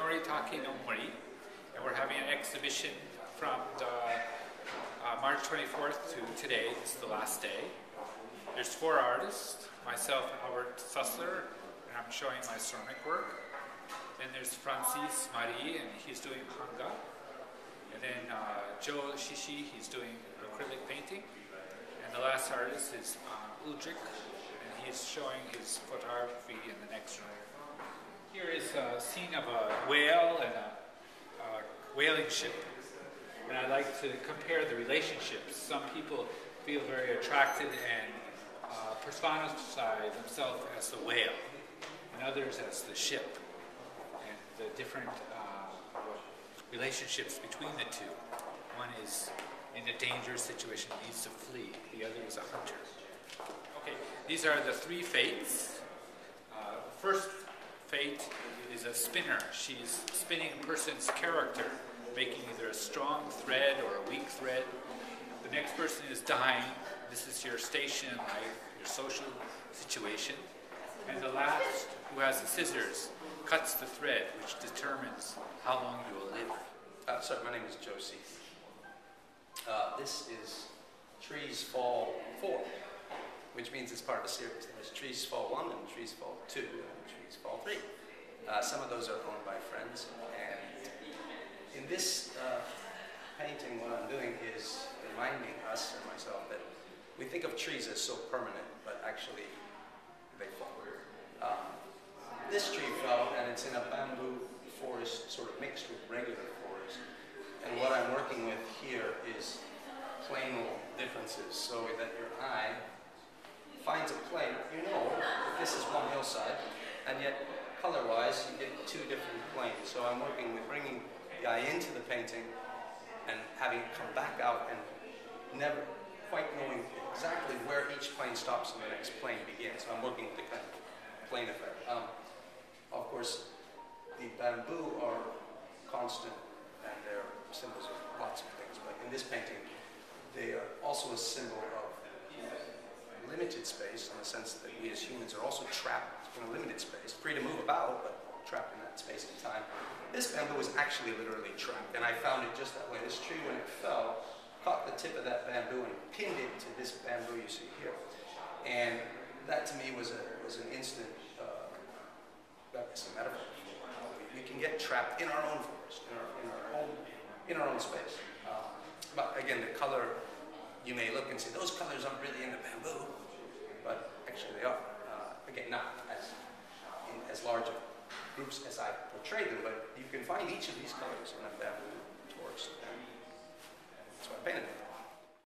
NoriakeNoMori, and we're having an exhibition from March 24th to today. It's the last day. There's 4 artists, myself, Howard Sussler, and I'm showing my ceramic work. Then there's Francis Marie, and he's doing hanga. And then Joe Shishi, he's doing acrylic painting. And the last artist is Ulrich, and he's showing his photography in the next room. Here is a scene of a whale and a whaling ship. And I like to compare the relationships. Some people feel very attracted and personify themselves as the whale, and others as the ship. And the different relationships between the two. One is in a dangerous situation, needs to flee. The other is a hunter. Okay, these are the 3 fates. The first fate is a spinner. She's spinning a person's character, making either a strong thread or a weak thread. The next person is dying. This is your station in life, your social situation. And the last, who has the scissors, cuts the thread, which determines how long you will live. Sorry, my name is Josie. This is Trees Fall 4, which means it's part of a series. There's Trees Fall 1 and Trees Fall 2 and Trees Fall 3. Some of those are owned by friends. And in this painting, what I'm doing is reminding us and myself that we think of trees as so permanent, but actually they fall. This tree fell, and it's in a bamboo forest, sort of mixed with regular forest. And what I'm working with here is planal differences, so that your eye finds a plane. You know that this is one hillside, and yet color-wise you get 2 different planes. So I'm working with bringing the eye into the painting and having it come back out and never quite knowing exactly where each plane stops and the next plane begins. So I'm working with the kind of plane effect. Of course, the bamboo are constant and they're symbols of lots of things, but in this painting they are also a symbol of limited space, in the sense that we as humans are also trapped in a limited space, free to move about, but trapped in that space and time. This bamboo is actually literally trapped, and I found it just that way. This tree, when it fell, caught the tip of that bamboo and pinned it to this bamboo you see here. And that to me was an instant, that's a metaphor. We can get trapped in our own forest, in our own space. But again, the color, you may look and say, those colors aren't really in the bamboo, but actually they are. Again, not as large of groups as I portrayed them, but you can find each of these colors in a